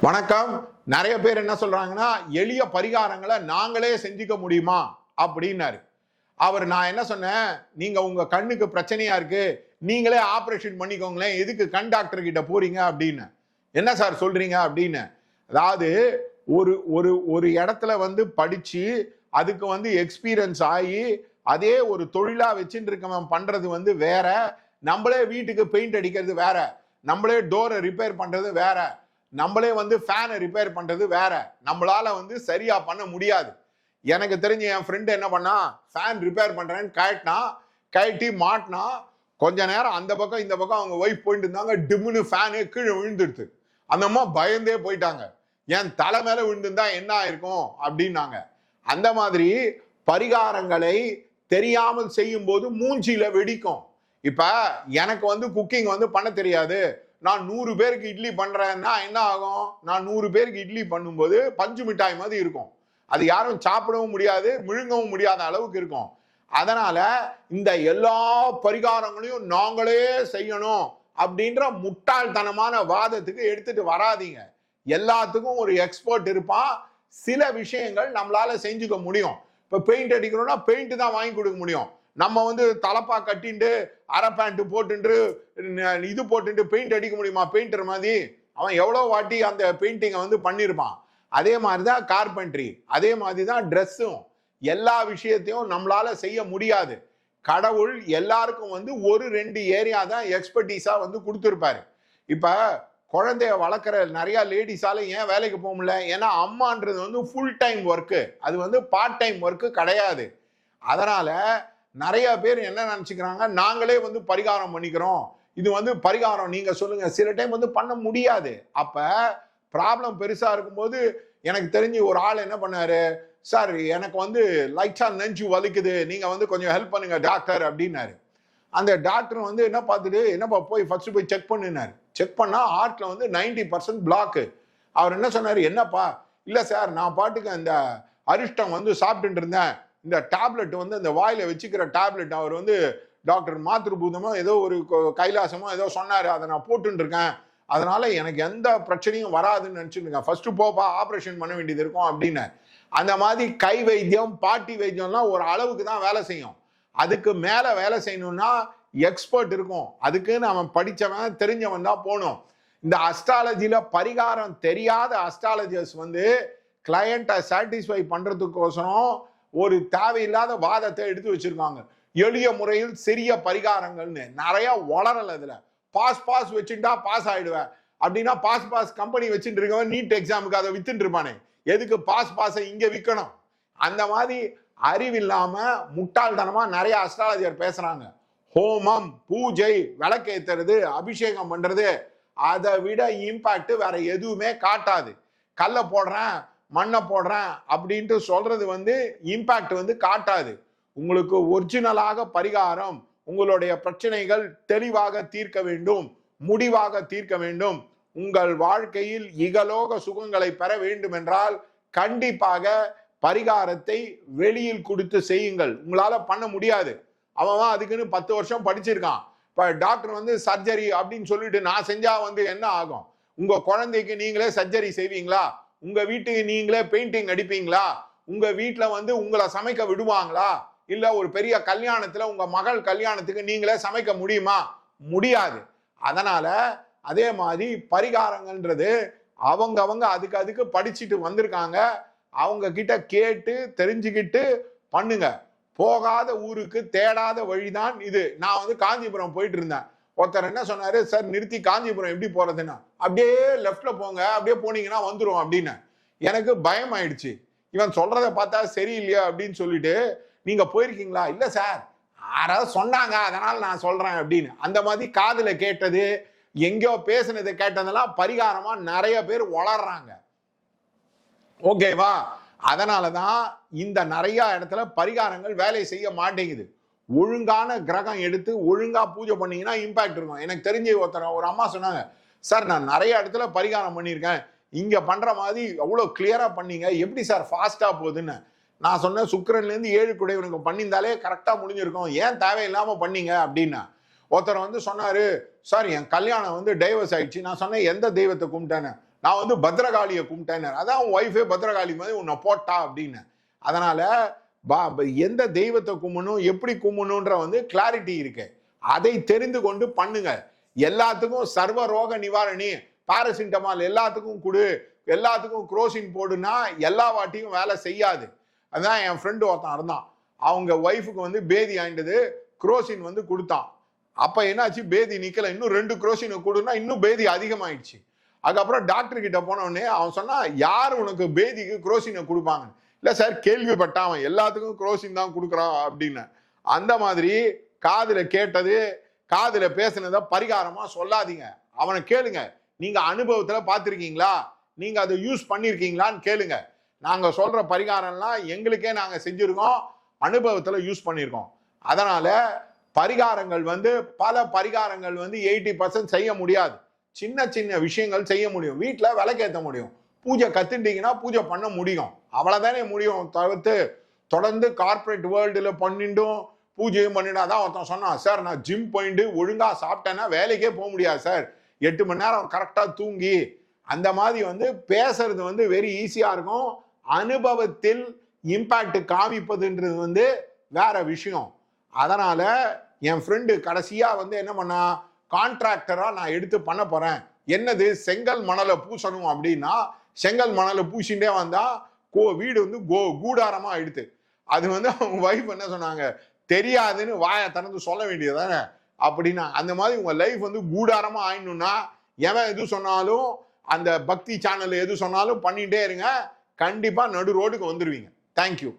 வணக்கம். நிறைய பேர் என்ன சொல்றாங்கன்னா, எளிய பரிகாரங்களை நாங்களே செஞ்சுக்க முடியுமா அப்படின்னாரு. நான் என்ன சொன்னேன், நீங்க உங்க கண்ணுக்கு பிரச்சனையா இருக்கு, நீங்களே ஆபரேஷன் பண்ணிக்கோங்களேன், எதுக்கு கண் டாக்டர் கிட்ட போறீங்க அப்படின்னு. என்ன சார் சொல்றீங்க அப்படின்னு. அதாவது ஒரு ஒரு ஒரு இடத்துல படிச்சு அதுக்கு எக்ஸ்பீரியன்ஸ் ஆகி அதே ஒரு தொழிலா வச்சுட்டு இருக்கவன் பண்றது வேற, நம்மளே வீட்டுக்கு பெயிண்ட் அடிக்கிறது வேற, நம்மளே டோரை ரிப்பேர் பண்றது வேற, நம்மளே ஃபேனை ரிப்பேர் பண்றது வேற. நம்மளால சரியா பண்ண முடியாது. எனக்கு தெரிஞ்ச என் ஃப்ரெண்டு என்ன பண்ணா, ஃபேன் ரிப்பேர் பண்றேன்னு கழட்டி மாட்டினா, கொஞ்ச நேரம் அந்த பக்கம் இந்த பக்கம் அவங்க ஒய்ஃப் போயிட்டு இருந்தாங்க, டிம்னு ஃபேனு கீழே விழுந்துடுது. அந்த அம்மா பயந்தே போயிட்டாங்க. என் தலை மேல விழுந்துருந்தா என்ன ஆயிருக்கும் அப்படின்னாங்க. அந்த மாதிரி பரிகாரங்களை தெரியாமல் செய்யும் போது மூஞ்சியில வெடிக்கும். இப்ப எனக்கு குக்கிங் பண்ண தெரியாது, நான் 100 பேருக்கு இட்லி பண்றேன்னா என்ன ஆகும்? நான் 100 பேருக்கு இட்லி பண்ணும்போது பஞ்சு மிட்டாய் மாதிரி இருக்கும். அது யாரும் சாப்பிடவும் முடியாது, விழுங்கவும் முடியாத அளவுக்கு இருக்கும். அதனால இந்த எல்லா பரிகாரங்களையும் நாங்களே செய்யணும் அப்படின்ற முட்டாள்தனமான வாதத்துக்கு எடுத்துட்டு வராதீங்க. எல்லாத்துக்கும் ஒரு எக்ஸ்பர்ட் இருப்பான். சில விஷயங்கள் நம்மளால செஞ்சுக்க முடியும். இப்ப பெயிண்ட் அடிக்கணும்னா பெயிண்ட் தான் வாங்கி கொடுக்க முடியும். நம்ம தலப்பா கட்டிண்டு அரை பேண்ட் போட்டு இது போட்டு பெயிண்ட் அடிக்க முடியுமா? பெயிண்டர் மாதிரி அவன் எவ்வளவு வாட்டி அந்த பெயிண்டிங்கை பண்ணிருப்பான். அதே மாதிரிதான் கார்பென்ட்ரி, அதே மாதிரிதான் ட்ரெஸ்ஸும். எல்லா விஷயத்தையும் நம்மளால செய்ய முடியாது. கடவுள் எல்லாருக்கும் 1-2 ஏரியா தான் எக்ஸ்பர்டீஸா கொடுத்துருப்பாரு. இப்ப குழந்தைய வளர்க்குற நிறைய லேடிஸால ஏன் வேலைக்கு போக முடியல? ஏன்னா அம்மான்றது ஃபுல் டைம் ஒர்க்கு, அது பார்ட் டைம் ஒர்க்கு கிடையாது. அதனால நிறைய பேர் என்ன நினைச்சுக்கிறாங்க, நாங்களே பரிகாரம் பண்ணிக்கிறோம், இது பரிகாரம் நீங்க சொல்லுங்க. சில டைம் பண்ண முடியாது. அப்ப ப்ராப்ளம் பெருசா இருக்கும்போது எனக்கு தெரிஞ்சு ஒரு ஆள் என்ன பண்ணாரு, சார் எனக்கு லைட்டா நெஞ்சு வலிக்குது, நீங்க கொஞ்சம் ஹெல்ப் பண்ணுங்க டாக்டர் அப்படின்னாரு. அந்த டாக்டர் என்ன பார்த்துட்டு, என்னப்பா போய் ஃபர்ஸ்ட் போய் செக் பண்ணுனாரு. செக் பண்ணா ஹார்ட்ல 90% பிளாக்கு. அவர் என்ன சொன்னாரு, என்னப்பா? இல்ல சார், நான் பாட்டுக்கு அந்த அரிஷ்டம் சாப்பிட்டுட்டு இருந்தேன், இந்த டேப்லெட் இந்த வாயில வச்சுக்கிற டேப்லெட் அவர் டாக்டர் மாத்ருபூதமோ ஏதோ ஒரு கைலாசமோ ஏதோ சொன்னாரு, அதை நான் போட்டுட்டு இருக்கேன், அதனால எனக்கு எந்த பிரச்சனையும் வராதுன்னு நினைச்சுருக்கேன், ஃபர்ஸ்ட் போப்பா ஆபரேஷன் பண்ண வேண்டியது இருக்கும் அப்படின்னு. அந்த மாதிரி கை வைத்தியம் பாட்டி வைத்தியம்லாம் ஒரு அளவுக்கு தான் வேலை செய்யும். அதுக்கு மேல வேலை செய்யணும்னா எக்ஸ்பர்ட் இருக்கும். அதுக்குன்னு அவன் படிச்சவன் தெரிஞ்சவன் தான் போகணும். இந்த அஸ்ட்ராலஜில பரிகாரம் தெரியாத அஸ்ட்ராலஜர்ஸ் கிளையண்ட்டை சாட்டிஸ்ஃபை பண்றதுக்கோசரம் ஒரு தேவையில்லாத வாதத்தை எடுத்து வச்சிருக்காங்க. எளிய முறையில் சிறிய பரிகாரங்கள்னு நிறைய வளரல. அதுல பாஸ் வச்சுட்டா பாஸ் ஆயிடுவேன் அப்படின்னா, பாஸ் கம்பெனி வச்சுட்டு இருக்கவன் நீட் எக்ஸாமுக்கு அதை வித்துட்டு இருப்பானே, எதுக்கு பாஸை இங்க விற்கணும்? அந்த மாதிரி அறிவில்லாம முட்டாள்தனமா நிறைய அஸ்ட்ராலஜர் பேசுறாங்க. ஹோமம், பூஜை, விளக்கேத்துறது, அபிஷேகம் பண்றது, அதை விட இம்பாக்ட் வேற எதுவுமே காட்டாது. கல்ல போடுறேன் மண்ணை போடுறேன் அப்படின்ட்டு சொல்றது இம்பாக்ட் காட்டாது. உங்களுக்கு ஒரிஜினலாக பரிகாரம், உங்களுடைய பிரச்சனைகள் தெளிவாக தீர்க்க வேண்டும், முடிவாக தீர்க்க வேண்டும், உங்கள் வாழ்க்கையில் இகலோக சுகங்களை பெற வேண்டும் என்றால் கண்டிப்பாக பரிகாரத்தை வெளியில் கொடுத்து செய்யுங்கள். உங்களால பண்ண முடியாது. அவன் அதுக்குன்னு 10 வருஷம் படிச்சிருக்கான். இப்ப டாக்டர் சர்ஜரி அப்படின்னு சொல்லிட்டு நான் செஞ்சா என்ன ஆகும்? உங்க குழந்தைக்கு நீங்களே சர்ஜரி செய்வீங்களா? உங்க வீட்டுக்கு நீங்களே பெயிண்டிங் அடிப்பீங்களா? உங்க வீட்டுல உங்களை சமைக்க விடுவாங்களா? இல்ல ஒரு பெரிய கல்யாணத்துல உங்க மகள் கல்யாணத்துக்கு நீங்களே சமைக்க முடியுமா? முடியாது. அதனால அதே மாதிரி பரிகாரங்கள்ன்றது அவங்க அதுக்கு படிச்சுட்டு வந்திருக்காங்க. அவங்க கிட்ட கேட்டு தெரிஞ்சுக்கிட்டு பண்ணுங்க. போகாத ஊருக்கு தேடாத வழிதான் இது. நான் காஞ்சிபுரம் போயிட்டு இருந்தேன். ஒருத்தர் என்ன சொன்னாரு, சார் நிறுத்தி காஞ்சிபுரம் எப்படி போறதுன்னா, அப்படியே லெஃப்ட்ல போங்க, அப்படியே போனீங்கன்னா வந்துரும் அப்படின்னு. எனக்கு பயம் ஆயிடுச்சு. இவன் சொல்றதை பார்த்தா சரியில்லையா அப்படின்னு சொல்லிட்டு, நீங்க போயிருக்கீங்களா? இல்ல சார், யாராவது சொன்னாங்க அதனால நான் சொல்றேன் அப்படின்னு. அந்த மாதிரி காதுல கேட்டது எங்கேயோ பேசுனது கேட்டதெல்லாம் பரிகாரமா நிறைய பேர் வளர்றாங்க. ஓகேவா? அதனாலதான் இந்த நிறைய இடத்துல பரிகாரங்கள் வேலை செய்ய மாட்டேங்குது. ஒழுங்கான கிரகம் எடுத்து ஒழுங்கா பூஜை பண்ணீங்கன்னா இம்பாக்ட் இருக்கும். எனக்கு தெரிஞ்ச ஒரு அம்மா சொன்னாங்க, சார் நான் நிறைய இடத்துல பரிகாரம் பண்ணியிருக்கேன், இங்க பண்ற மாதிரி அவ்வளவு கிளியரா பண்ணீங்க, எப்படி சார் ஃபாஸ்டா போகுதுன்னு. நான் சொன்னேன், சுக்கிரன்ல இருந்து 7 குடைவனுக்கு பண்ணியிருந்தாலே கரெக்டா முடிஞ்சிருக்கும், ஏன் தேவையில்லாம பண்ணீங்க அப்படின்னா. ஒருத்தர் சொன்னாரு, சார் என் கல்யாணம் டைவர்ஸ் ஆயிடுச்சு. நான் சொன்னேன், எந்த தெய்வத்தை கும்பிட்டேன்னு. நான் வந்து பத்ரகாளியை கும்பிட்டேன். அதான் உன் ஒய்ஃபே பத்ரகாளி மாதிரி உன்னை போட்டா அப்படின்னு. அதனால எந்த தெய்வத்தை கும்பிடணும், எப்படி கும்பிடணுன்ற வந்து கிளாரிட்டி இருக்கு. அதை தெரிந்து கொண்டு பண்ணுங்க. எல்லாத்துக்கும் சர்வ ரோக நிவாரணி, பாராசிட்டமால் எல்லாத்துக்கும் கொடு, எல்லாத்துக்கும் குரோசின் போடுனா எல்லா வாட்டியும் வேலை செய்யாது. அதான் என் ஃப்ரெண்டு ஒருத்தன் இருந்தான். அவங்க ஒய்ஃபுக்கு வந்து பேதி ஆயிட்டது, குரோசின் வந்து கொடுத்தான். அப்ப என்னாச்சு, பேதி நிக்கல. இன்னும் 2 குரோசினை கொடுனா இன்னும் பேதி அதிகமாயிடுச்சு. அதுக்கப்புறம் டாக்டர் கிட்ட போன உடனே அவன் சொன்னா, யார் உனக்கு பேதிக்கு குரோசினை கொடுப்பாங்க? இல்ல சார், கேள்விப்பட்டான், அவன் எல்லாத்துக்கும் குரோசின் தான் கொடுக்குறான் அப்படின்னு. அந்த மாதிரி காதுல கேட்டது, காதுல பேசினதை பரிகாரமா சொல்லாதீங்க. அவனை கேளுங்க, நீங்க அனுபவத்துல பார்த்திருக்கீங்களா, நீங்க அதை யூஸ் பண்ணிருக்கீங்களான்னு கேளுங்க. நாங்க சொல்ற பரிகாரம்லாம் எங்களுக்கே நாங்க செஞ்சிருக்கோம், அனுபவத்துல யூஸ் பண்ணிருக்கோம். அதனால பரிகாரங்கள் வந்து பல பரிகாரங்கள் வந்து 80% செய்ய முடியாது. சின்ன சின்ன விஷயங்கள் செய்ய முடியும். வீட்டுல விளக்கேற்ற முடியும். பூஜை கத்துட்டீங்கன்னா பூஜை பண்ண முடியும். அவ்வளவுதானே முடியும். தவிர்த்து தொடர்ந்து கார்பரேட் வேர்ல்டுல பண்ணிட்டும் பூஜையும் பண்ணிட்டு, அதான் ஒருத்தன் சொன்னான், சார் நான் ஜிம் போயிட்டு ஒழுங்கா சாப்பிட்டேன்னா வேலைக்கே போக முடியாது சார், 8 மணி நேரம் கரெக்டா தூங்கி. அந்த மாதிரி வந்து பேசுறது வந்து வெரி ஈஸியா இருக்கும். அனுபவத்தில் இம்பாக்ட் காமிப்பதுன்றது வந்து வேற விஷயம். அதனால என் ஃப்ரெண்டு கடைசியா வந்து என்ன பண்ணா, கான்ட்ராக்டரா நான் எடுத்து பண்ண போறேன். என்னது, செங்கல் மணலை பூசணும் அப்படின்னா செங்கல் மணலை பூசிண்டே வந்தா வீடு வந்து கூடாரமா ஆயிடுது. அது வந்து அவங்க வைஃப் என்ன சொன்னாங்க, தெரியாதுன்னு வாயை திறந்து சொல்ல வேண்டியதானே அப்படின்னா. அந்த மாதிரி உங்க லைஃப் வந்து கூடாரமா ஆயிடணும்னா எவன் எது சொன்னாலும், அந்த பக்தி சேனல் எது சொன்னாலும் பண்ணிட்டே இருங்க. கண்டிப்பா நடு ரோடுக்கு வந்துருவீங்க. தேங்க்யூ.